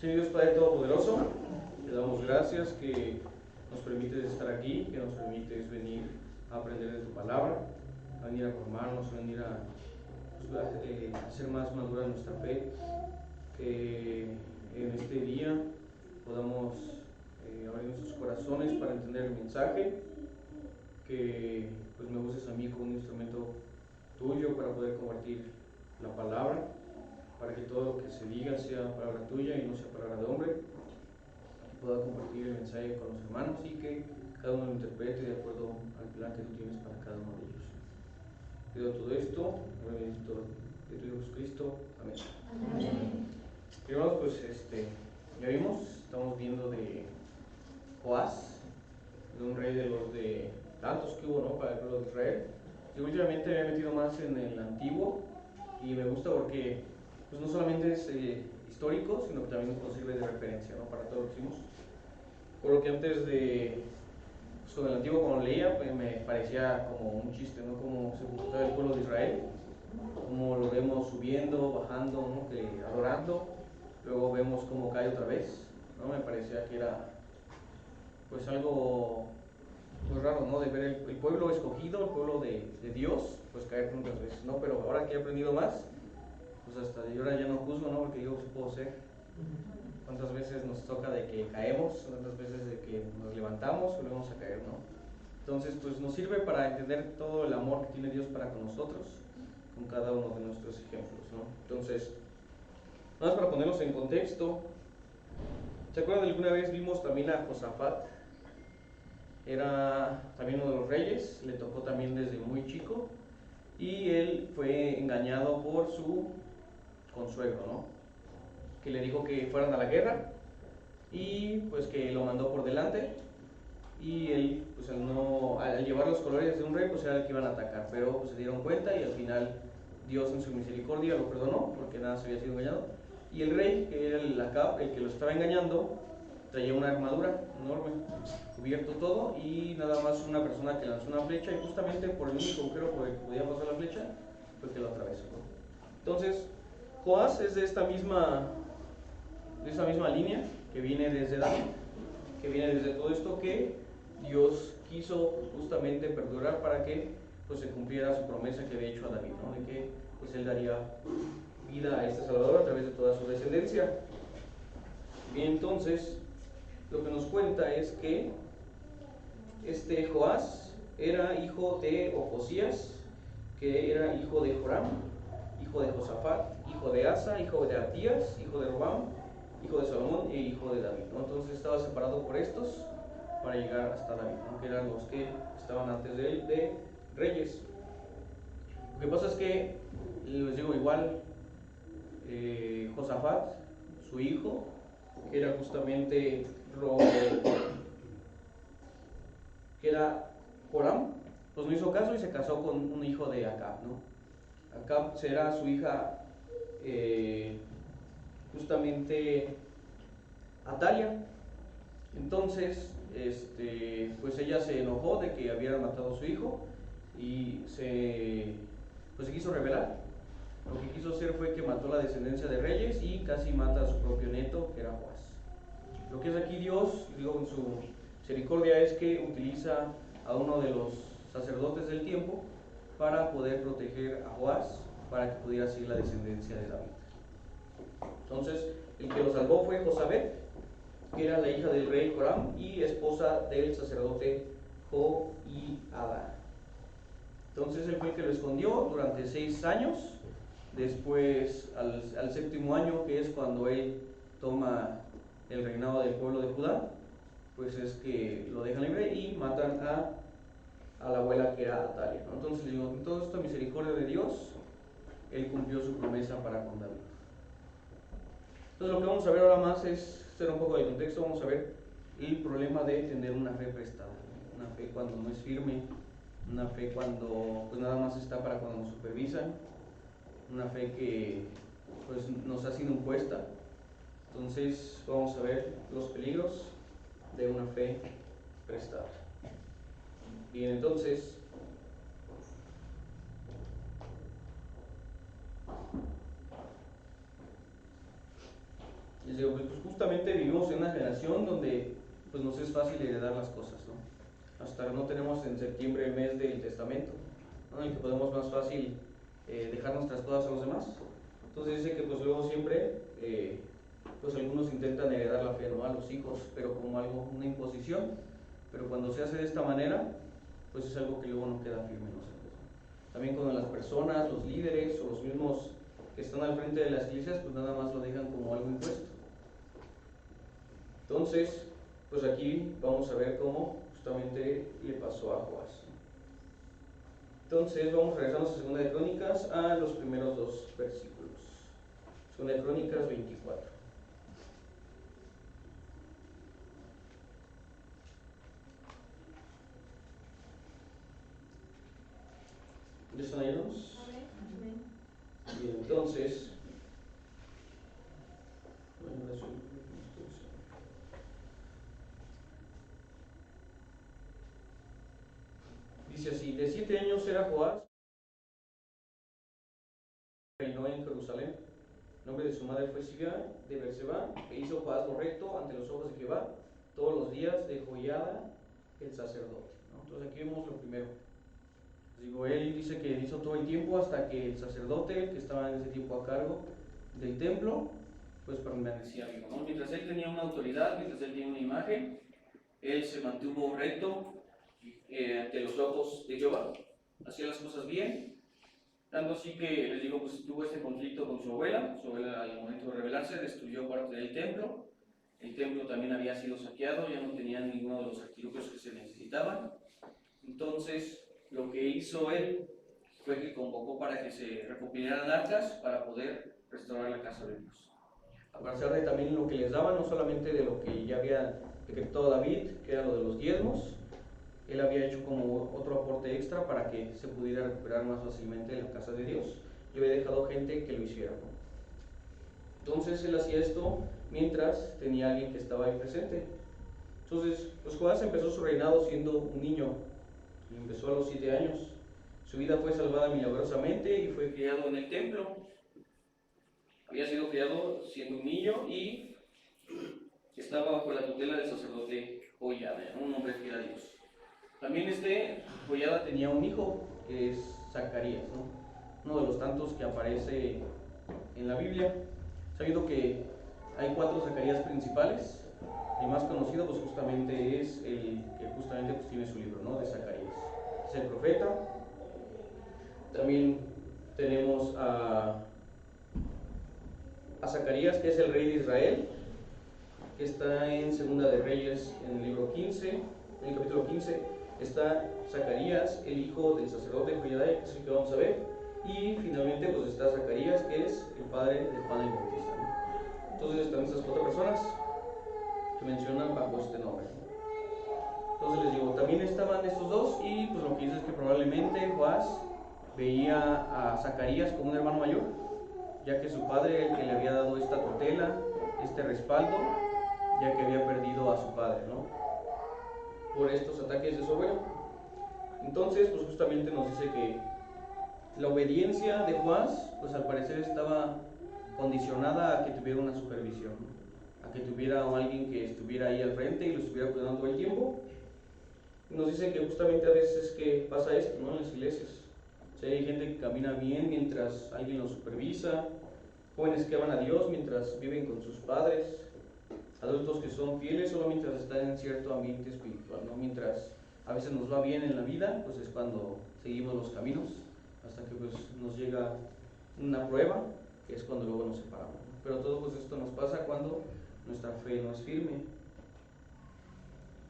Señor Dios Padre Todopoderoso, te damos gracias que nos permites estar aquí, que nos permites venir a aprender de tu palabra, a venir a formarnos, a venir a hacer más madura nuestra fe, que en este día podamos abrir nuestros corazones para entender el mensaje, que pues me uses a mí como un instrumento tuyo para poder compartir la palabra, para que todo lo que se diga sea palabra tuya y no sea palabra de hombre, que pueda compartir el mensaje con los hermanos y que cada uno lo interprete de acuerdo al plan que tú tienes para cada uno de ellos. Pido todo esto en el bendito de tu Hijo Jesucristo. Amén. Amén. Hermanos, pues ya vimos, estamos viendo de Joás, de un rey de los de tantos que hubo, ¿no?, para el pueblo de Israel. Yo últimamente me he metido más en el antiguo y me gusta porque pues no solamente es histórico, sino que también nos sirve de referencia, ¿no?, para todo lo que hicimos. Por lo que antes de pues, con el antiguo, cuando leía, pues me parecía como un chiste, ¿no?, cómo se comportaba el pueblo de Israel, como lo vemos subiendo, bajando, ¿no?, que adorando, luego vemos cómo cae otra vez, ¿no? Me parecía que era pues algo muy raro, ¿no?, de ver el pueblo escogido, el pueblo de Dios, pues caer tantas veces, ¿no? Pero ahora que he aprendido más, pues hasta yo ahora ya no juzgo, ¿no?, porque digo, sí puedo ser. ¿Cuántas veces nos toca de que caemos? ¿Cuántas veces de que nos levantamos, volvemos a caer, ¿no? Entonces, pues nos sirve para entender todo el amor que tiene Dios para con nosotros, con cada uno de nuestros ejemplos, ¿no? Entonces, nada más para ponerlos en contexto, ¿se acuerdan de alguna vez vimos también a Josafat? Era también uno de los reyes, le tocó también desde muy chico, y él fue engañado por su consuegro, ¿no?, que le dijo que fueran a la guerra y pues que lo mandó por delante, y él pues al llevar los colores de un rey pues era el que iban a atacar, pero pues se dieron cuenta y al final Dios en su misericordia lo perdonó porque nada se había sido engañado, y el rey, que era el Acab, el que lo estaba engañando, traía una armadura enorme, cubierto todo, y nada más una persona que lanzó una flecha y justamente por el único agujero por el que podía pasar la flecha fue que lo atravesó, ¿no? Entonces Joás es de esta misma línea que viene desde David, que viene desde todo esto que Dios quiso justamente perdurar para que pues se cumpliera su promesa que había hecho a David, ¿no?, de que pues él daría vida a este Salvador a través de toda su descendencia. Bien, entonces lo que nos cuenta es que Joás era hijo de Ocosías, que era hijo de Joram, hijo de Josafat, hijo de Asa, hijo de Atías, hijo de Robam, hijo de Salomón e hijo de David, ¿no? Entonces estaba separado por estos para llegar hasta David, ¿no?, que eran los que estaban antes de él, de reyes. Lo que pasa es que, les digo, igual Josafat, su hijo, que era justamente que era Joram, pues no hizo caso y se casó con un hijo de Acab, ¿no? Acab será su hija justamente Atalia. Entonces pues ella se enojó de que habían matado a su hijo y se quiso rebelar. Lo que quiso hacer fue que mató a la descendencia de reyes y casi mata a su propio nieto, que era Joás. Lo que es aquí Dios, digo, en su misericordia, es que utiliza a uno de los sacerdotes del tiempo para poder proteger a Joás, para que pudiera seguir la descendencia de David. Entonces, el que lo salvó fue Josabet, que era la hija del rey Joram y esposa del sacerdote Joiada. Entonces él fue el que lo escondió durante 6 años. Después, al 7.º año, que es cuando él toma el reinado del pueblo de Judá, pues es que lo dejan libre y matan a la abuela, que era Atalia, ¿no? Entonces, digo, en toda esta misericordia de Dios, él cumplió su promesa para con David. Entonces, lo que vamos a ver ahora más es hacer un poco de contexto. Vamos a ver el problema de tener una fe prestada, una fe cuando no es firme, una fe cuando pues nada más está para cuando nos supervisan, una fe que pues nos ha sido impuesta. Entonces vamos a ver los peligros de una fe prestada. Bien, entonces Les digo, pues justamente vivimos en una generación donde pues nos es fácil heredar las cosas, ¿no? Hasta no tenemos en septiembre el mes del testamento, ¿no? En el que podemos más fácil dejar nuestras cosas a los demás. Entonces dice que pues luego siempre pues algunos intentan heredar la fe, ¿no? A los hijos, pero como algo, una imposición. Pero cuando se hace de esta manera, pues es algo que luego no queda firme en nosotros, ¿no? También cuando las personas, los líderes o los mismos que están al frente de las iglesias, pues nada más lo dejan como algo impuesto. Entonces, pues aquí vamos a ver cómo justamente le pasó a Joás. Entonces vamos a regresarnos a Segunda de Crónicas a los primeros 2 versículos. Segunda de Crónicas 24. ¿Ya están ahí? Bien, entonces, dice así: de 7 años era Joás, reinó en Jerusalén. El nombre de su madre fue Sibia de Berseba, e hizo Joás lo recto ante los ojos de Jehová todos los días de Joiada el sacerdote, ¿no? Entonces aquí vemos lo primero. Digo, él dice que hizo todo el tiempo hasta que el sacerdote, que estaba en ese tiempo a cargo del templo, pues permanecía vivo, ¿no? Mientras él tenía una autoridad, mientras él tenía una imagen, él se mantuvo recto ante los ojos de Jehová, hacía las cosas bien, tanto así que les digo, pues tuvo este conflicto con su abuela al momento de rebelarse destruyó parte del templo. El templo también había sido saqueado, ya no tenían ninguno de los artilugios que se necesitaban. Entonces lo que hizo él fue que convocó para que se recopilaran arcas para poder restaurar la casa de Dios. A pesar de también lo que les daban, no solamente de lo que ya había decretado David, que era lo de los diezmos, él había hecho como otro aporte extra para que se pudiera recuperar más fácilmente la casa de Dios. Y había dejado gente que lo hiciera, ¿no? Entonces él hacía esto mientras tenía alguien que estaba ahí presente. Entonces, pues Joás empezó su reinado siendo un niño, y empezó a los 7 años. Su vida fue salvada milagrosamente y fue criado en el templo. Había sido criado siendo un niño y estaba bajo la tutela del sacerdote Joiada, un hombre fiel a Dios. También Joiada tenía un hijo que es Zacarías, ¿no? Uno de los tantos que aparece en la Biblia, sabiendo que hay 4 Zacarías principales. El más conocido pues justamente es el que justamente pues, tiene su libro, ¿no? De Zacarías. Es el profeta. También tenemos a Zacarías, que es el rey de Israel, que está en Segunda de Reyes, en el libro 15, en el capítulo 15, está Zacarías, el hijo del sacerdote Joiada, que es el que vamos a ver, y finalmente pues está Zacarías, que es el padre de Juan el Bautista, ¿no? Entonces están estas 4 personas que mencionan bajo este nombre. Entonces les digo, también estaban estos 2 y pues lo que dice es que probablemente Joás veía a Zacarías como un hermano mayor, ya que su padre el que le había dado esta tutela, este respaldo, ya que había perdido a su padre, ¿no? Por estos ataques de su abuelo. Entonces, pues justamente nos dice que la obediencia de Joás, pues al parecer estaba condicionada a que tuviera una supervisión, ¿no? A que tuviera alguien que estuviera ahí al frente y lo estuviera cuidando todo el tiempo. Y nos dice que justamente a veces que pasa esto, ¿no? En las iglesias. O sea, hay gente que camina bien mientras alguien los supervisa, jóvenes que aman a Dios mientras viven con sus padres, adultos que son fieles solo mientras están en cierto ambiente espiritual, ¿no? Mientras a veces nos va bien en la vida, pues es cuando seguimos los caminos, hasta que pues nos llega una prueba, que es cuando luego nos separamos, ¿no? Pero todo pues esto nos pasa cuando nuestra fe no es firme.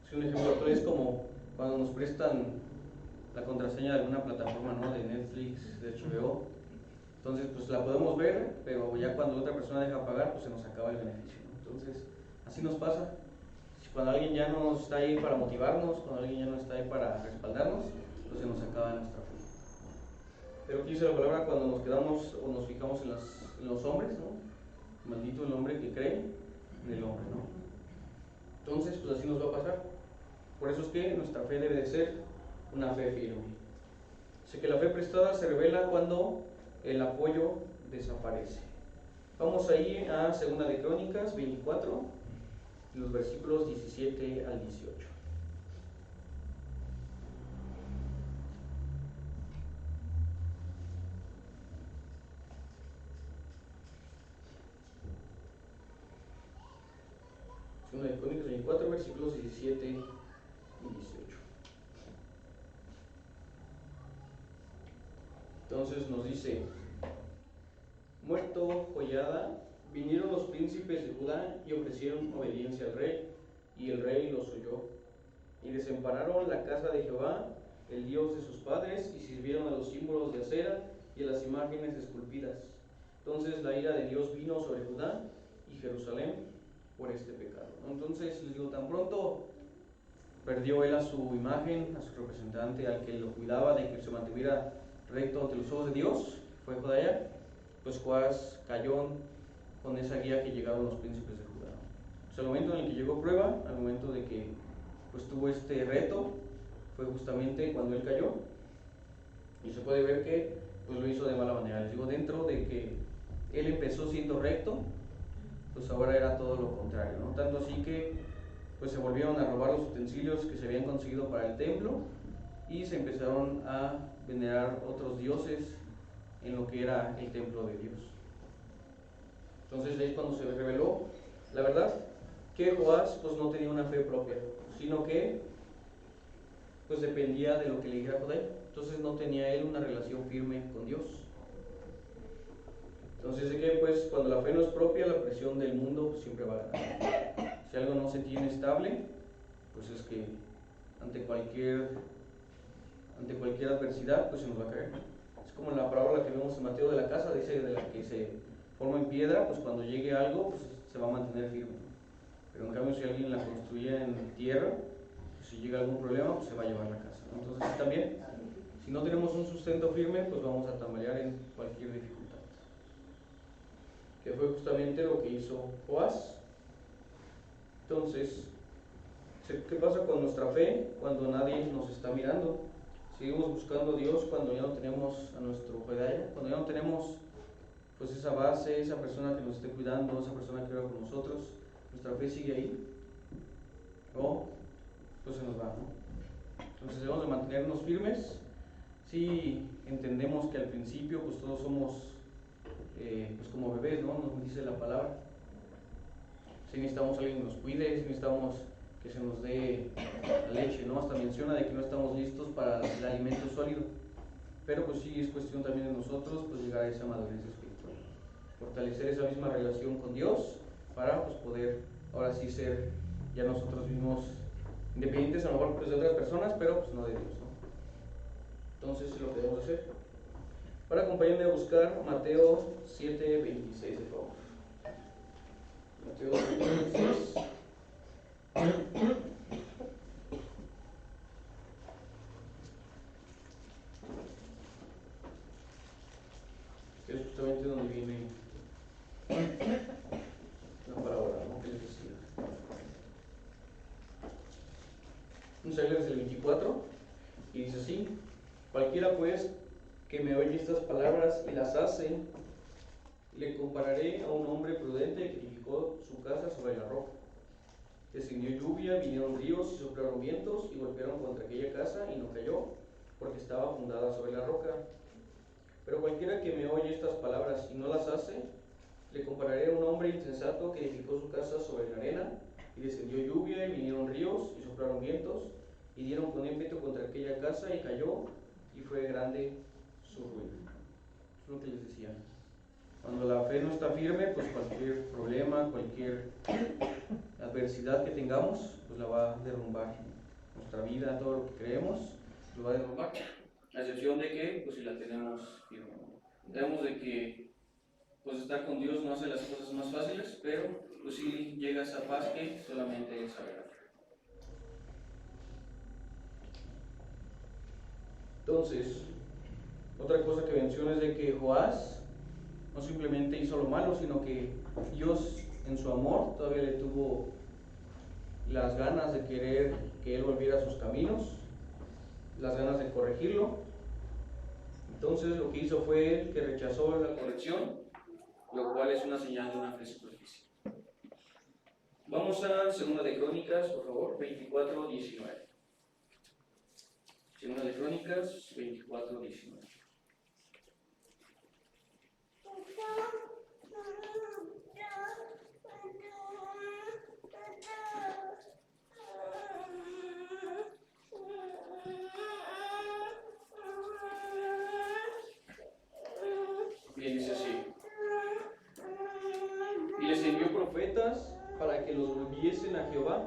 Si un ejemplo actual es como cuando nos prestan la contraseña de alguna plataforma, ¿no? De Netflix, de HBO. Entonces pues la podemos ver, pero ya cuando otra persona deja pagar, pues se nos acaba el beneficio, ¿no? Entonces así nos pasa. Cuando alguien ya no está ahí para motivarnos, cuando alguien ya no está ahí para respaldarnos, pues se nos acaba nuestra fe. Pero aquí dice la palabra cuando nos quedamos o nos fijamos en los hombres, ¿no? Maldito el hombre que cree en el hombre, ¿no? Entonces pues así nos va a pasar. Por eso es que nuestra fe debe de ser una fe firme. Sé que la fe prestada se revela cuando el apoyo desaparece. Vamos ahí a 2 de Crónicas 24, los versículos 17 al 18. Segunda de Crónicas 24, versículos 17 y 18. Entonces nos dice: muerto Joiada, vinieron los príncipes de Judá y ofrecieron obediencia al rey, y el rey los oyó. Y desampararon la casa de Jehová, el Dios de sus padres, y sirvieron a los símbolos de acera y a las imágenes esculpidas. Entonces la ira de Dios vino sobre Judá y Jerusalén por este pecado. Entonces les digo, tan pronto perdió él a su imagen, a su representante, al que lo cuidaba de que se mantuviera recto ante los ojos de Dios, fue Jodaya, pues Joás cayó con esa guía que llegaron los príncipes de Judá. Pues al momento en el que llegó prueba, al momento de que pues tuvo este reto, fue justamente cuando él cayó, y se puede ver que pues lo hizo de mala manera. Les digo, dentro de que él empezó siendo recto, pues ahora era todo lo contrario, ¿no? Tanto así que pues se volvieron a robar los utensilios que se habían conseguido para el templo y se empezaron a venerar otros dioses en lo que era el templo de Dios. Entonces ahí es cuando se reveló la verdad, que Joás pues no tenía una fe propia, sino que pues dependía de lo que le dijera Jodai. Entonces no tenía él una relación firme con Dios. Entonces de que pues cuando la fe no es propia, la presión del mundo pues siempre va a ganar. Si algo no se tiene estable, pues es que ante cualquier adversidad pues se nos va a caer. Es como la parábola que vemos en Mateo de la casa, dice de la que se forma en piedra, pues cuando llegue algo pues se va a mantener firme. Pero en cambio si alguien la construye en tierra, pues si llega algún problema pues se va a llevar la casa, ¿no? Entonces también, si no tenemos un sustento firme, pues vamos a tambalear en cualquier dificultad. Que fue justamente lo que hizo Joás. Entonces, ¿qué pasa con nuestra fe cuando nadie nos está mirando? Seguimos buscando a Dios cuando ya no tenemos a nuestro Jodaya, cuando ya no tenemos pues esa base, esa persona que nos esté cuidando, esa persona que ora con nosotros. ¿Nuestra fe sigue ahí? ¿O pues se nos va, ¿no? Entonces debemos de mantenernos firmes. Sí entendemos que al principio pues todos somos pues como bebés, ¿no? Nos dice la palabra. Si necesitamos a alguien que nos cuide, si necesitamos que se nos dé la leche, ¿no? Hasta menciona de que no estamos listos para el alimento sólido. Pero pues sí es cuestión también de nosotros pues llegar a esa madurez espiritual. Fortalecer esa misma relación con Dios para pues poder ahora sí ser ya nosotros mismos independientes a lo mejor pues, de otras personas, pero pues no de Dios, ¿no? Entonces es lo que debemos hacer. Ahora acompáñenme a buscar Mateo 7:26, por favor. Mateo 7:26. Que es justamente donde viene la parábola, ¿no? Que les decía. Vamos a leer desde el 24 y dice así: cualquiera pues que me oye estas palabras y las hace, le compararé a un hombre prudente que edificó su casa sobre la roca. Descendió lluvia, vinieron ríos y soplaron vientos y golpearon contra aquella casa y no cayó, porque estaba fundada sobre la roca. Pero cualquiera que me oye estas palabras y no las hace, le compararé a un hombre insensato que edificó su casa sobre la arena, y descendió lluvia y vinieron ríos y soplaron vientos y dieron con ímpetu contra aquella casa y cayó, y fue grande su ruina. Es lo que les decía. Cuando la fe no está firme, pues cualquier problema, cualquier adversidad que tengamos, pues la va a derrumbar. Nuestra vida, todo lo que creemos, lo va a derrumbar. A excepción de que, pues si la tenemos firme. Sabemos de que pues estar con Dios no hace las cosas más fáciles, pero pues sí llega esa paz que solamente Él sabe dar. Entonces, otra cosa que menciona es de que Joás no simplemente hizo lo malo, sino que Dios en su amor todavía le tuvo las ganas de querer que él volviera a sus caminos, las ganas de corregirlo. Entonces lo que hizo fue que rechazó la corrección lo cual es una señal de una fe superficial. Vamos a Segunda de Crónicas, por favor, 24:19. Segunda de Crónicas, 24:19. Bien, dice así. Y les envió profetas para que los volviesen a Jehová,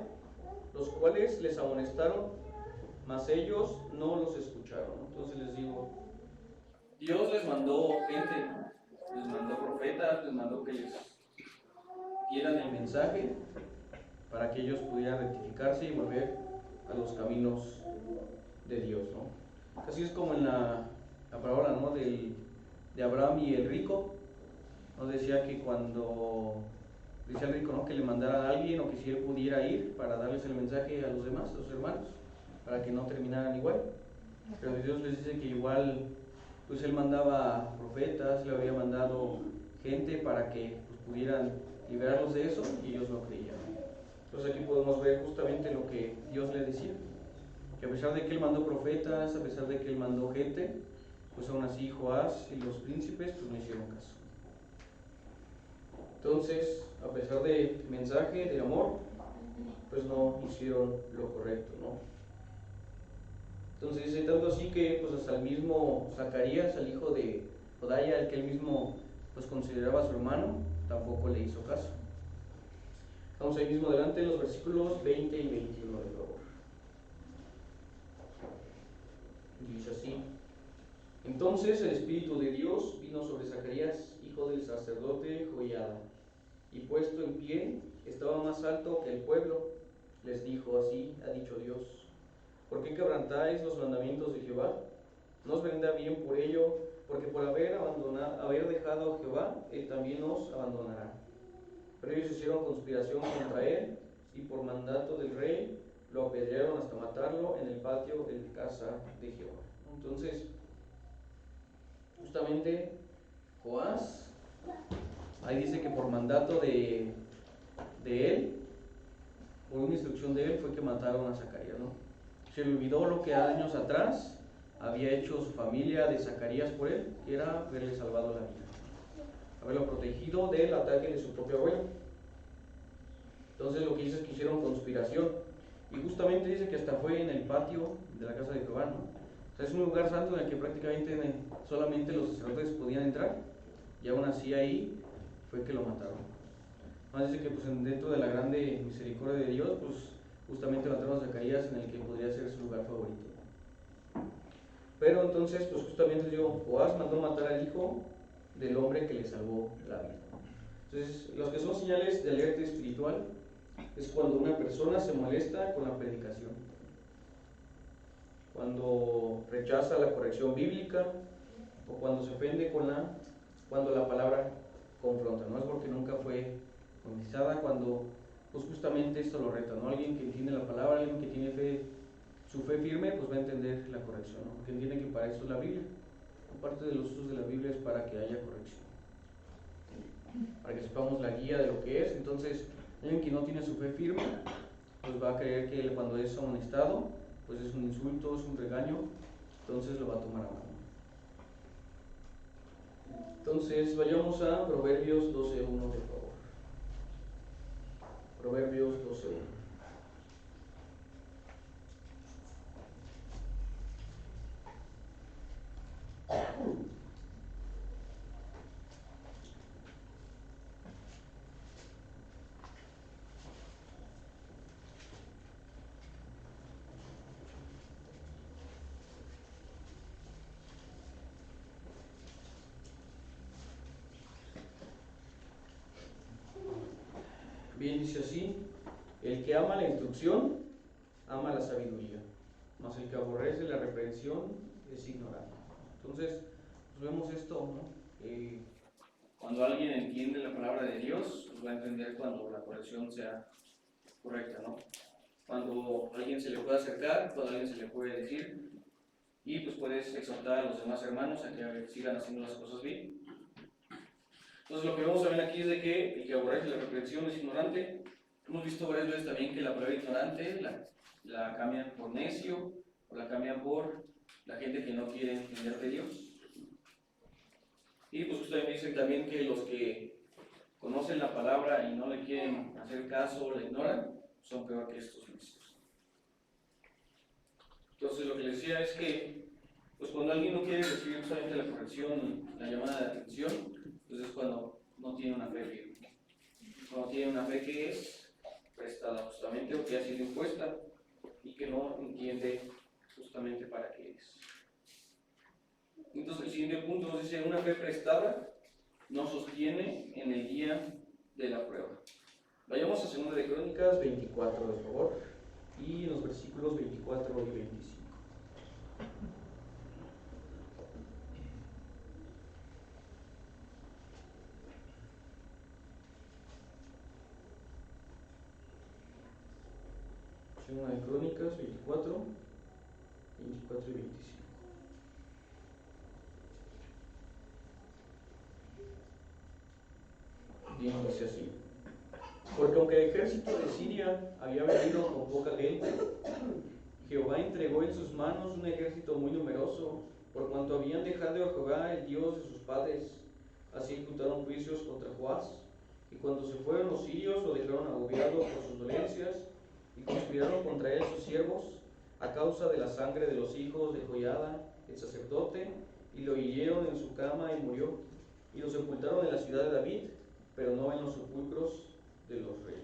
los cuales les amonestaron, mas ellos no los escucharon. Entonces les digo, Dios les mandó gente, ¿no? Les mandó profetas, les mandó que les dieran el mensaje para que ellos pudieran rectificarse y volver a los caminos de Dios, ¿no? Así es como en la parábola, ¿no? de Abraham y el rico. Nos decía que cuando decía el rico, ¿no? Que le mandara a alguien, o que si él pudiera ir para darles el mensaje a los demás, a sus hermanos, para que no terminaran igual. Pero Dios les dice que igual, pues él mandaba profetas, le había mandado gente para que pues, pudieran liberarlos de eso, y ellos no creían. Entonces aquí podemos ver justamente lo que Dios le decía, que a pesar de que él mandó profetas, a pesar de que él mandó gente, pues aún así Joás y los príncipes pues no hicieron caso. Entonces, a pesar del mensaje de amor, pues no hicieron lo correcto, ¿no? Entonces dice tanto así que pues hasta el mismo Zacarías, el hijo de Jodaya, el que él mismo pues consideraba su hermano, tampoco le hizo caso. Vamos ahí mismo adelante en los versículos 20 y 21, de favor. Dice así: Entonces el Espíritu de Dios vino sobre Zacarías, hijo del sacerdote Joiada, y puesto en pie, estaba más alto que el pueblo. Les dijo: Así ha dicho Dios: ¿Por qué quebrantáis los mandamientos de Jehová? No os vendrá bien por ello, porque por haber dejado a Jehová, él también os abandonará. Pero ellos hicieron conspiración contra él, y por mandato del rey lo apedrearon hasta matarlo en el patio de casa de Jehová. Entonces, justamente Joás, ahí dice que por mandato de él, por una instrucción de él, fue que mataron a Zacarías, ¿no? Se le olvidó lo que años atrás había hecho su familia de Zacarías por él, que era haberle salvado la vida, haberlo protegido del ataque de su propio abuelo. Entonces lo que dice es que hicieron conspiración, y justamente dice que hasta fue en el patio de la casa de Jehová, ¿no? O sea, es un lugar santo en el que prácticamente solamente los sacerdotes podían entrar, y aún así ahí fue que lo mataron. Más dice que pues dentro de la grande misericordia de Dios, pues justamente mataron a Zacarías en el que podría ser su lugar favorito. Pero entonces, pues justamente Joás mandó matar al hijo del hombre que le salvó la vida. Entonces, los que son señales de alerta espiritual es cuando una persona se molesta con la predicación, cuando rechaza la corrección bíblica, o cuando se ofende cuando la palabra confronta. No es porque nunca fue conquistada, cuando pues justamente esto lo reta, ¿no? Alguien que entiende la palabra, alguien que tiene fe, su fe firme, pues va a entender la corrección, ¿no? Porque entiende que para eso es la Biblia. Parte de los usos de la Biblia es para que haya corrección, para que sepamos la guía de lo que es. Entonces, alguien que no tiene su fe firme, pues va a creer que cuando es amonestado, pues es un insulto, es un regaño, entonces lo va a tomar a mano. Entonces, vayamos a Proverbios 12:1, por favor. Proverbios 12:1. Bien, dice así: el que ama la instrucción, ama la sabiduría, mas el que aborrece la reprensión es ignorante. Entonces, pues vemos esto, ¿no? Cuando alguien entiende la palabra de Dios, pues va a entender cuando la corrección sea correcta, ¿no? Cuando a alguien se le puede acercar, cuando a alguien se le puede decir, y pues puedes exhortar a los demás hermanos a que sigan haciendo las cosas bien. Entonces lo que vamos a ver aquí es de que el que aborrece la reprensión es ignorante. Hemos visto varias veces también que la palabra ignorante la cambian por necio o la cambian por la gente que no quiere entender de Dios. Y pues ustedes dicen también que los que conocen la palabra y no le quieren hacer caso o la ignoran, son peor que estos necios. Entonces lo que les decía es que pues cuando alguien no quiere recibir justamente la corrección, la llamada de atención, pues es cuando no tiene una fe firme. Cuando tiene una fe que es prestada justamente o que ha sido impuesta y que no entiende justamente para qué es. Entonces el siguiente punto nos dice: una fe prestada no sostiene en el día de la prueba. Vayamos a 2 de Crónicas 24, por favor, y en los versículos 24 y 25. Segunda de Crónicas 24 y 25. Bien, dice así: porque aunque el ejército de Siria había venido con poca gente, Jehová entregó en sus manos un ejército muy numeroso, por cuanto habían dejado a Jehová, el Dios de sus padres. Así ejecutaron juicios contra Joás, y cuando se fueron los sirios lo dejaron agobiado por sus dolencias, y conspiraron contra él sus siervos, a causa de la sangre de los hijos de Joiada, el sacerdote, y lo hirieron en su cama y murió, y lo sepultaron en la ciudad de David, pero no en los sepulcros de los reyes.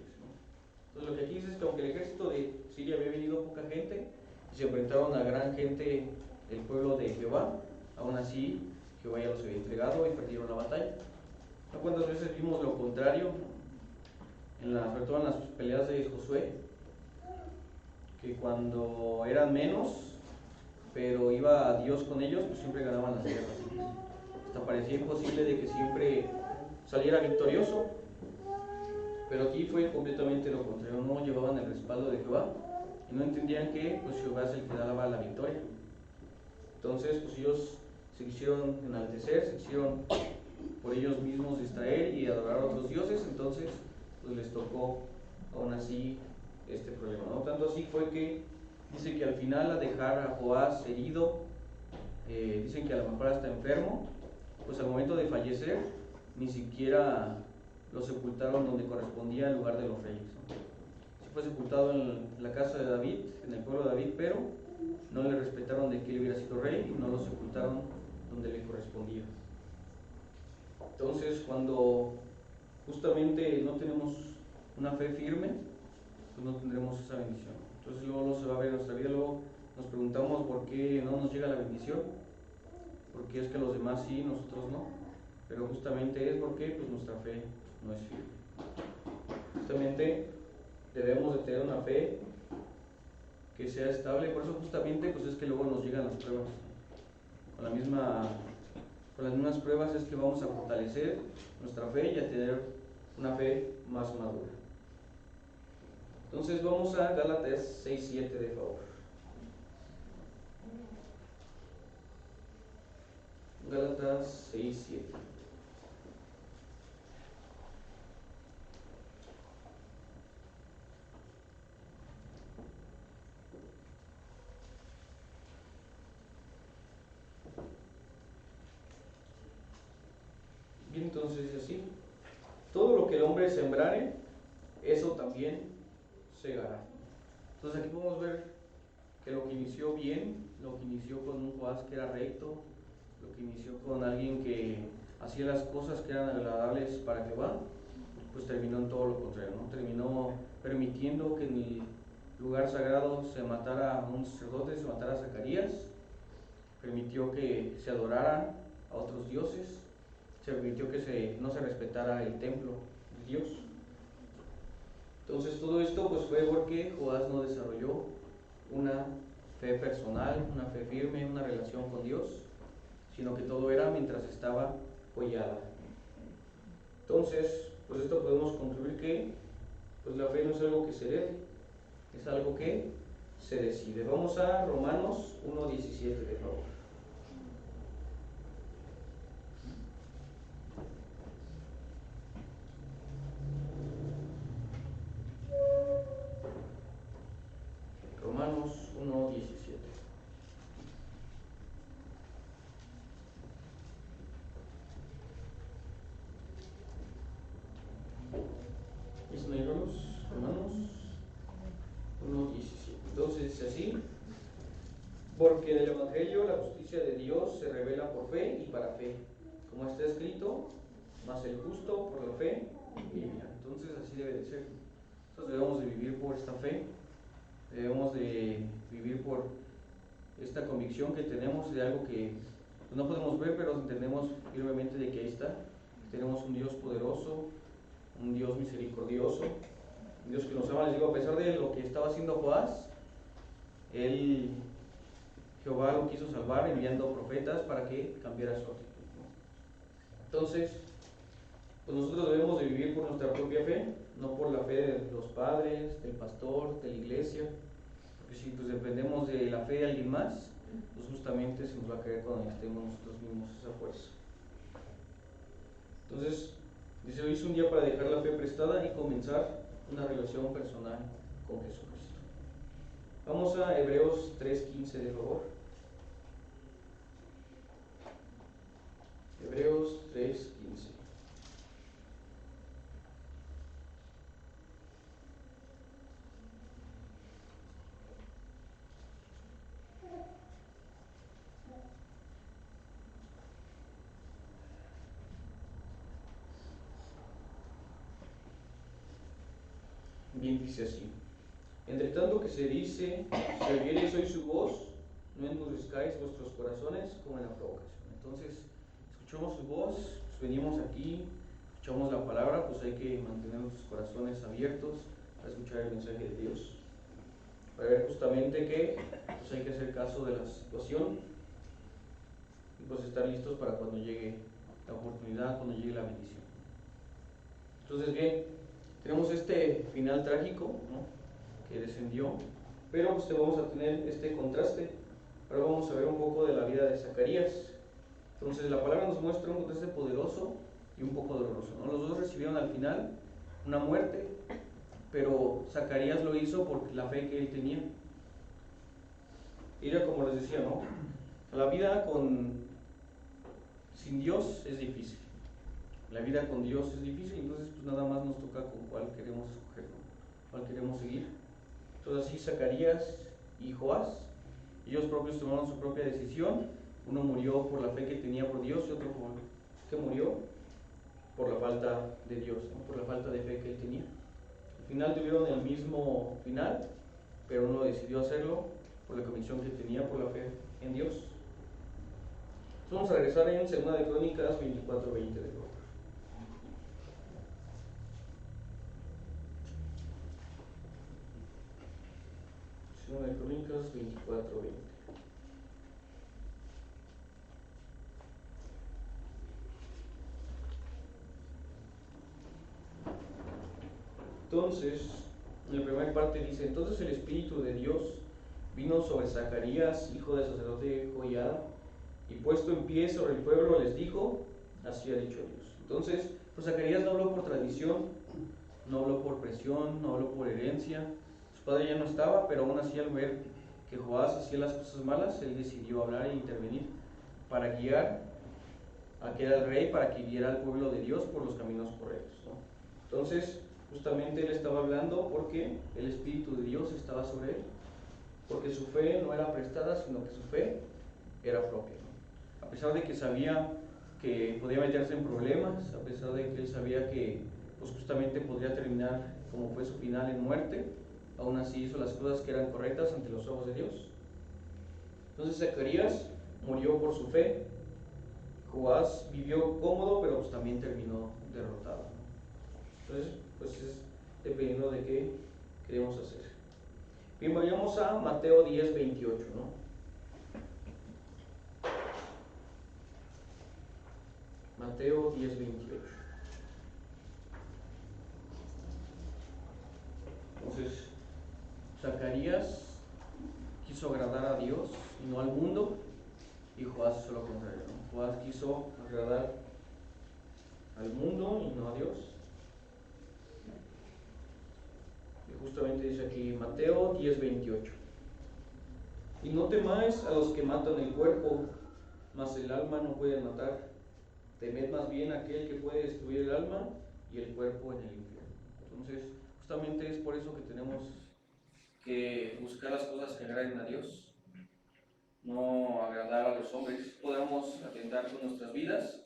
Entonces lo que aquí dice es que aunque el ejército de Siria había venido poca gente y se enfrentaron a gran gente del pueblo de Jehová, aún así Jehová ya los había entregado y perdieron la batalla. ¿No? ¿Cuántas veces vimos lo contrario? Sobre todo en las peleas de Josué, que cuando eran menos, pero iba Dios con ellos, pues siempre ganaban las guerras. Hasta parecía imposible de que siempre saliera victorioso. Pero aquí fue completamente lo contrario, no llevaban el respaldo de Jehová y no entendían que pues Jehová es el que daba la victoria. Entonces pues ellos se quisieron enaltecer, se quisieron por ellos mismos distraer y adorar a otros dioses, entonces pues les tocó aún así este problema, ¿no? Tanto así fue que dice que al final, al dejar a Joás herido, dicen que a lo mejor está enfermo, pues al momento de fallecer ni siquiera lo sepultaron donde correspondía al lugar de los reyes, ¿no? Sí fue sepultado en la casa de David, en el pueblo de David, pero no le respetaron de que él hubiera sido rey y no lo sepultaron donde le correspondía. Entonces, cuando justamente no tenemos una fe firme, pues no tendremos esa bendición. Entonces luego se va a ver en nuestra vida, luego nos preguntamos por qué no nos llega la bendición, porque es que los demás sí, nosotros no, pero justamente es porque pues nuestra fe no es firme. Justamente debemos de tener una fe que sea estable, por eso justamente pues es que luego nos llegan las pruebas. Con las mismas pruebas es que vamos a fortalecer nuestra fe y a tener una fe más madura. Entonces vamos a Gálatas 6:7 de favor. Gálatas 6:7. Bien, entonces dice así: todo lo que el hombre sembrare, eso también segará. Entonces aquí podemos ver que lo que inició bien, lo que inició con un Joás que era recto, lo que inició con alguien que hacía las cosas que eran agradables para Jehová, pues terminó en todo lo contrario, ¿no? Terminó permitiendo que en el lugar sagrado se matara a un sacerdote, se matara a Zacarías, permitió que se adoraran a otros dioses, se permitió que no se respetara el templo de Dios. Entonces todo esto pues fue porque Joás no desarrolló una fe personal, una fe firme, una relación con Dios, sino que todo era mientras estaba Joiada. Entonces, pues esto podemos concluir que pues la fe no es algo que se herede, es algo que se decide. Vamos a Romanos 1:17, de favor. ¿Están ahí los hermanos? 1:17. Entonces dice así: porque en el Evangelio la justicia de Dios se revela por fe y para fe, como está escrito, mas el justo por la fe vivirá. Entonces así debe de ser. Nosotros debemos de vivir por esta fe, debemos de vivir por esta convicción que tenemos de algo que no podemos ver, pero entendemos firmemente de que ahí está. Tenemos un Dios poderoso, un Dios misericordioso, un Dios que nos ama. Les digo, a pesar de lo que estaba haciendo Joás, Jehová lo quiso salvar enviando profetas para que cambiara su actitud, ¿no? Entonces, pues nosotros debemos de vivir por nuestra propia fe, no por la fe de los padres, del pastor, de la iglesia, porque si pues dependemos de la fe de alguien más, pues justamente se nos va a caer cuando necesitemos nosotros mismos esa fuerza. Entonces, dice, hoy es un día para dejar la fe prestada y comenzar una relación personal con Jesucristo. Vamos a Hebreos 3:15, de favor. Hebreos 3:15. Bien, dice así: entre tanto que se dice, si oyereis hoy su voz, no endurezcáis vuestros corazones como en la provocación. Entonces, escuchamos su voz, pues venimos aquí, escuchamos la palabra, pues hay que mantener nuestros corazones abiertos a escuchar el mensaje de Dios, para ver justamente que pues hay que hacer caso de la situación y pues estar listos para cuando llegue la oportunidad, cuando llegue la bendición. Entonces, bien, tenemos este final trágico, ¿no?, que descendió, pero pues vamos a tener este contraste. Ahora vamos a ver un poco de la vida de Zacarías. Entonces la palabra nos muestra un contraste poderoso y un poco doloroso, ¿no? Los dos recibieron al final una muerte, pero Zacarías lo hizo por la fe que él tenía. Y era como les decía, ¿no? La vida sin Dios es difícil. La vida con Dios es difícil, entonces pues nada más nos toca con cuál queremos escoger, ¿no?, cuál queremos seguir. Entonces así Zacarías y Joás, ellos propios tomaron su propia decisión. Uno murió por la fe que tenía por Dios y otro que murió por la falta de Dios, ¿no?, por la falta de fe que él tenía. Al final tuvieron el mismo final, pero uno decidió hacerlo por la convicción que tenía por la fe en Dios. Entonces vamos a regresar en 2 de Crónicas 24:20, de nuevo. Segunda de Crónicas 24:20. Entonces, en la primera parte dice: entonces el Espíritu de Dios vino sobre Zacarías, hijo del sacerdote Joiada, y puesto en pie sobre el pueblo les dijo: así ha dicho Dios. Entonces, pues Zacarías no habló por tradición, no habló por presión, no habló por herencia. Su padre ya no estaba, pero aún así, al ver que Joás hacía las cosas malas, él decidió hablar e intervenir para guiar a aquel al rey, para que guiara al pueblo de Dios por los caminos correctos, ¿no? Entonces, justamente él estaba hablando porque el Espíritu de Dios estaba sobre él, porque su fe no era prestada, sino que su fe era propia, ¿no? A pesar de que sabía que podía meterse en problemas, a pesar de que él sabía que pues justamente podría terminar como fue su final, en muerte, aún así hizo las cosas que eran correctas ante los ojos de Dios. Entonces Zacarías murió por su fe. Joás vivió cómodo, pero pues también terminó derrotado, ¿no? Entonces, pues es dependiendo de qué queremos hacer. Bien, vayamos a Mateo 10:28, ¿no? Mateo 10:28. Entonces, Zacarías quiso agradar a Dios y no al mundo, y Joás hizo lo contrario, ¿no? Joás quiso agradar al mundo y no a Dios. Y justamente dice aquí Mateo 10:28: y no temáis a los que matan el cuerpo, mas el alma no pueden matar. Temed más bien a aquel que puede destruir el alma y el cuerpo en el infierno. Entonces, justamente es por eso que tenemos que buscar las cosas que agraden a Dios, no agradar a los hombres. Podemos atentar con nuestras vidas,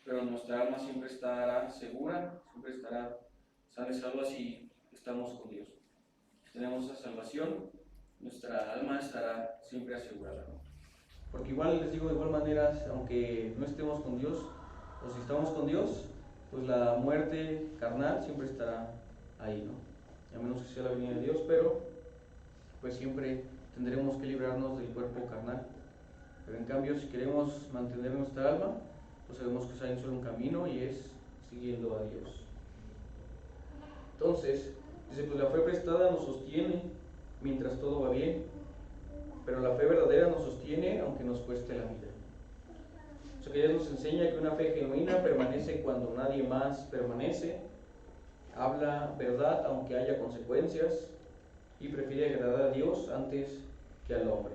pero nuestra alma siempre estará segura, siempre estará sana y salva si estamos con Dios. Si tenemos esa salvación, nuestra alma estará siempre asegurada, ¿no? Porque igual les digo, de igual manera, aunque no estemos con Dios, o si estamos con Dios, pues la muerte carnal siempre estará ahí, ¿no? A menos que sea la venida de Dios, pero pues siempre tendremos que librarnos del cuerpo carnal. Pero en cambio, si queremos mantener nuestra alma, pues sabemos que hay solo un camino y es siguiendo a Dios. Entonces, dice, pues la fe prestada nos sostiene mientras todo va bien, pero la fe verdadera nos sostiene aunque nos cueste la vida. O sea que Dios nos enseña que una fe genuina permanece cuando nadie más permanece, habla verdad aunque haya consecuencias y prefiere agradar a Dios antes que al hombre.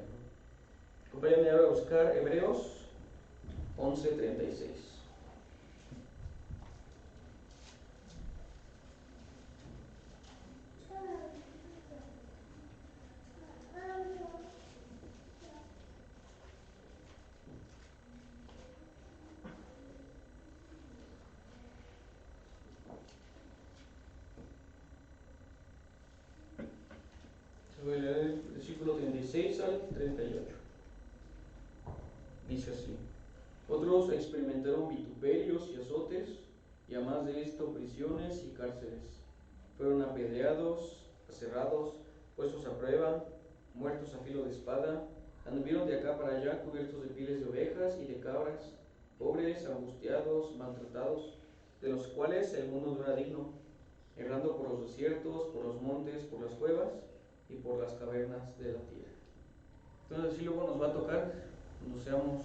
Acompáñenme ahora a buscar Hebreos 11:36. Voy a leer el versículo 36 al 38. Dice así: otros experimentaron vituperios y azotes, y además de esto prisiones y cárceles. Fueron apedreados, aserrados, puestos a prueba, muertos a filo de espada. Anduvieron de acá para allá cubiertos de pieles de ovejas y de cabras, pobres, angustiados, maltratados, de los cuales el mundo no era digno, errando por los desiertos, por los montes, por las cuevas y por las cavernas de la tierra. Entonces así luego nos va a tocar cuando seamos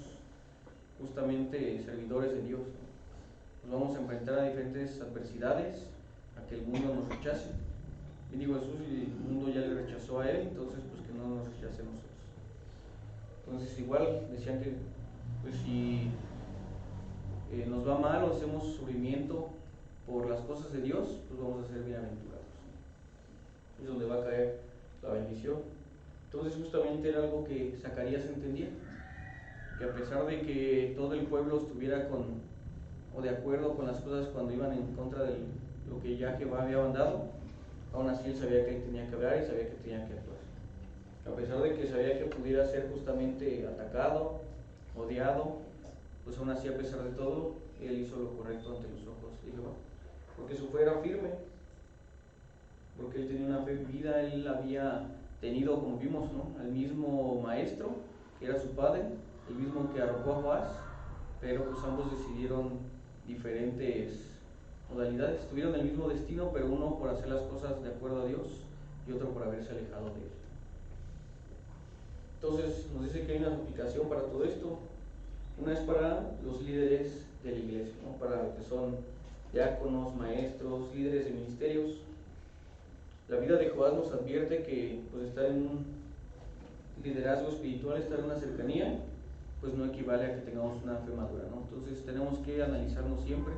justamente servidores de Dios, ¿no? Nos vamos a enfrentar a diferentes adversidades, a que el mundo nos rechace. Y digo, Jesús, el mundo ya le rechazó a él, entonces pues que no nos rechace a nosotros. Entonces igual decían que pues si nos va mal o hacemos sufrimiento por las cosas de Dios, pues vamos a ser bienaventurados. Es donde va a caer la bendición. Entonces justamente era algo que Zacarías entendía, que a pesar de que todo el pueblo estuviera de acuerdo con las cosas cuando iban en contra de lo que ya Jehová había mandado, aún así él sabía que él tenía que hablar y sabía que tenía que actuar. A pesar de que sabía que pudiera ser justamente atacado, odiado, pues aún así, a pesar de todo, él hizo lo correcto ante los ojos de Jehová, porque su fe era firme, porque él tenía una fe vivida. Él había tenido, como vimos, ¿no?, al mismo maestro, que era su padre, el mismo que arrojó a Joás, pero pues ambos decidieron diferentes modalidades. Tuvieron el mismo destino, pero uno por hacer las cosas de acuerdo a Dios y otro por haberse alejado de él. Entonces nos dice que hay una aplicación para todo esto. Una es para los líderes de la iglesia, ¿no?, para los que son diáconos, maestros, líderes de ministerios. La vida de Joás nos advierte que pues estar en un liderazgo espiritual, estar en una cercanía, pues no equivale a que tengamos una fe madura, ¿no? Entonces tenemos que analizarnos siempre,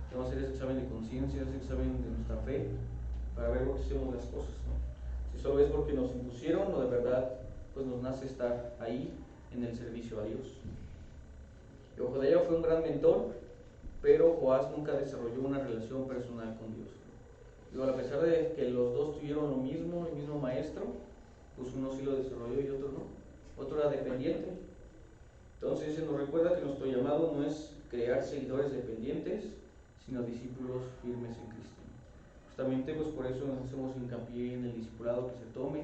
tenemos que hacer ese examen de conciencia, ese examen de nuestra fe, para ver por qué hacemos las cosas, ¿no? Si solo es porque nos impusieron o de verdad pues nos nace estar ahí en el servicio a Dios. Y Obadiah fue un gran mentor, pero Joás nunca desarrolló una relación personal con Dios. Digo, a pesar de que los dos tuvieron lo mismo, el mismo maestro, pues uno sí lo desarrolló y otro no. Otro era dependiente. Entonces se nos recuerda que nuestro llamado no es crear seguidores dependientes, sino discípulos firmes en Cristo. Justamente pues por eso nos hacemos hincapié en el discipulado que se tome,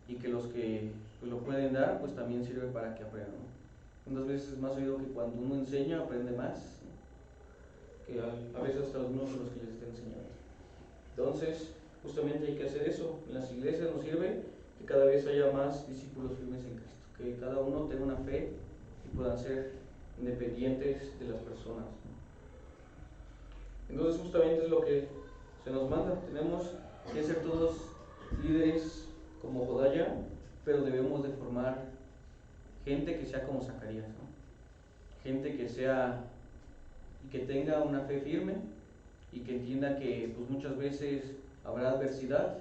y que los que pues lo pueden dar, pues también sirve para que aprendan, ¿no? Unas veces es más oído que cuando uno enseña aprende más, ¿no?, que a veces hasta los mismos son los que les estén enseñando. Entonces justamente hay que hacer eso. En las iglesias nos sirve que cada vez haya más discípulos firmes en Cristo, que cada uno tenga una fe y puedan ser independientes de las personas, ¿no? Entonces justamente es lo que se nos manda. Tenemos que ser todos líderes como Obadiah, pero debemos de formar gente que sea como Zacarías, ¿no? Gente que sea y que tenga una fe firme y que entienda que pues muchas veces habrá adversidad,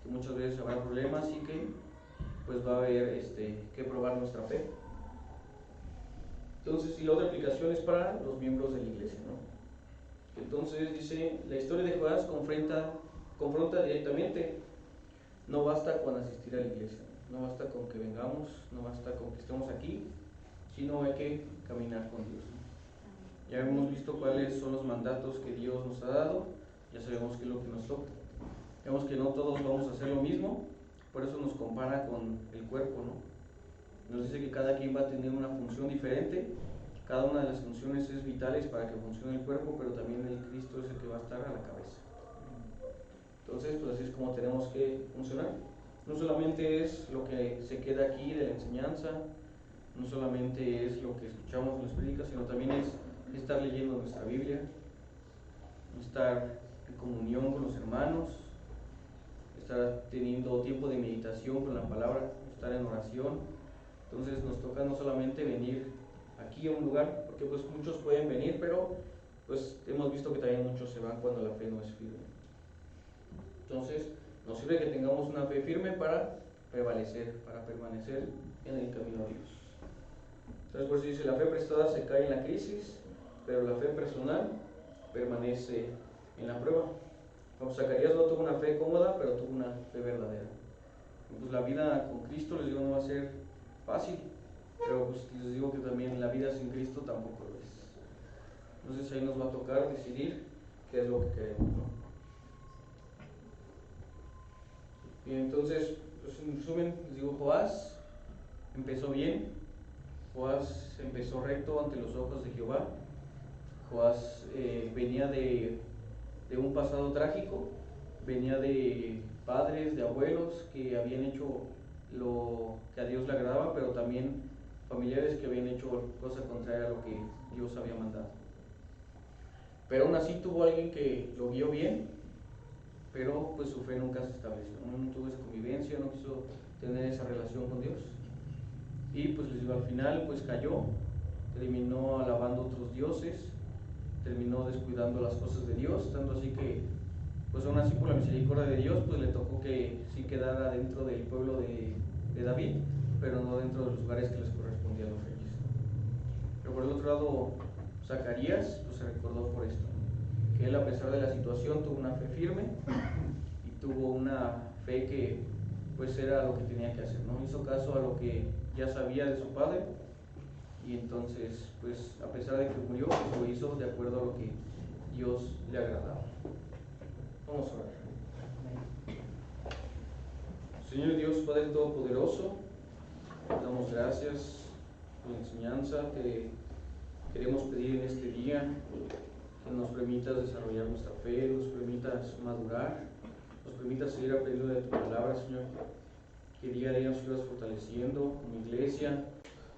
que muchas veces habrá problemas y que pues va a haber que probar nuestra fe. Entonces, y la otra aplicación es para los miembros de la iglesia, ¿no? Entonces dice, la historia de Joás confronta directamente. No basta con asistir a la iglesia, no basta con que vengamos, no basta con que estemos aquí, sino hay que caminar con Dios. Ya hemos visto cuáles son los mandatos que Dios nos ha dado, ya sabemos qué es lo que nos toca. Vemos que no todos vamos a hacer lo mismo, por eso nos compara con el cuerpo, ¿no? Nos dice que cada quien va a tener una función diferente, cada una de las funciones es vitales para que funcione el cuerpo, pero también el Cristo es el que va a estar a la cabeza. Entonces, pues así es como tenemos que funcionar. No solamente es lo que se queda aquí de la enseñanza, no solamente es lo que escuchamos en las prédicas, sino también es estar leyendo nuestra Biblia, estar en comunión con los hermanos, estar teniendo tiempo de meditación con la palabra, estar en oración. Entonces nos toca no solamente venir aquí a un lugar, porque pues muchos pueden venir, pero pues hemos visto que también muchos se van cuando la fe no es firme. Entonces nos sirve que tengamos una fe firme para prevalecer, para permanecer en el camino a Dios. Entonces por eso dice, la fe prestada se cae en la crisis, pero la fe personal permanece en la prueba. Como Zacarías no tuvo una fe cómoda, pero tuvo una fe verdadera. Pues la vida con Cristo, les digo, no va a ser fácil, pero pues les digo que también la vida sin Cristo tampoco lo es. Entonces ahí nos va a tocar decidir qué es lo que queremos, ¿no? Bien, entonces, pues en resumen, les digo, Joás empezó bien, Joás empezó recto ante los ojos de Jehová. Joás venía de un pasado trágico, venía de padres, de abuelos que habían hecho lo que a Dios le agradaba, pero también familiares que habían hecho cosa contraria a lo que Dios había mandado. Pero aún así tuvo alguien que lo guió bien, pero pues su fe nunca se estableció, no tuvo esa convivencia, no quiso tener esa relación con Dios. Y pues les digo, al final pues cayó, terminó alabando a otros dioses, terminó descuidando las cosas de Dios, tanto así que pues aún así por la misericordia de Dios pues le tocó que sí quedara dentro del pueblo de David, pero no dentro de los lugares que les correspondían a los reyes. Pero por el otro lado, Zacarías pues se recordó por esto, que él a pesar de la situación tuvo una fe firme y tuvo una fe que pues era lo que tenía que hacer, no hizo caso a lo que ya sabía de su padre, y entonces pues a pesar de que murió, pues lo hizo de acuerdo a lo que Dios le agradaba. Vamos a orar. Señor Dios, Padre Todopoderoso, te damos gracias por la enseñanza. Te queremos pedir en este día que nos permitas desarrollar nuestra fe, nos permitas madurar, nos permitas seguir aprendiendo de tu palabra, Señor. Que día a día nos sigas fortaleciendo como iglesia,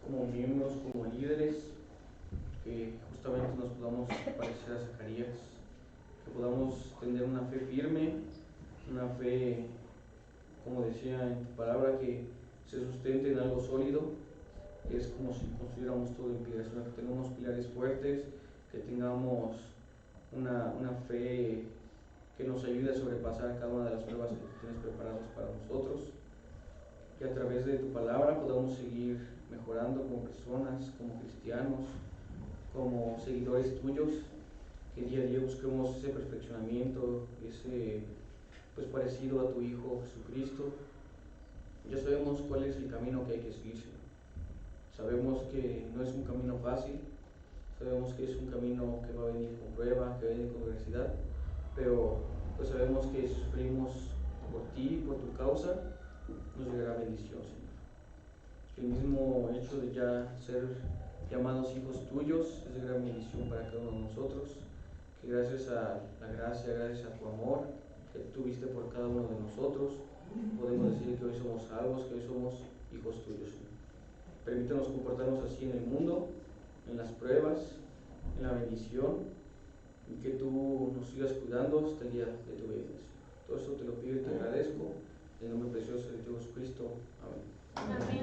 como miembros, como líderes, que justamente nos podamos parecer a Zacarías, que podamos tener una fe firme, una fe, como decía en tu palabra, que se sustente en algo sólido, que es como si construyéramos todo en piedras, que tengamos pilares fuertes, que tengamos una fe que nos ayude a sobrepasar cada una de las pruebas que tú tienes preparadas para nosotros, que a través de tu palabra podamos seguir mejorando como personas, como cristianos, como seguidores tuyos, que día a día busquemos ese perfeccionamiento, ese pues parecido a tu Hijo Jesucristo. Ya sabemos cuál es el camino que hay que seguir. Sabemos que no es un camino fácil, sabemos que es un camino que va a venir con prueba, que va a venir con adversidad, pero pues sabemos que si sufrimos por ti, por tu causa, nos llegará bendición, Señor. Que el mismo hecho de ya ser llamados hijos tuyos es de gran bendición para cada uno de nosotros, que gracias a la gracia, gracias a tu amor que tuviste por cada uno de nosotros, podemos decir que hoy somos salvos, que hoy somos hijos tuyos, Señor. Permítanos comportarnos así en el mundo, en las pruebas, en la bendición, y que tú nos sigas cuidando hasta el día de tu venida, Señor. Todo esto te lo pido y te agradezco, en el nombre precioso de Jesucristo. Amén. Amén.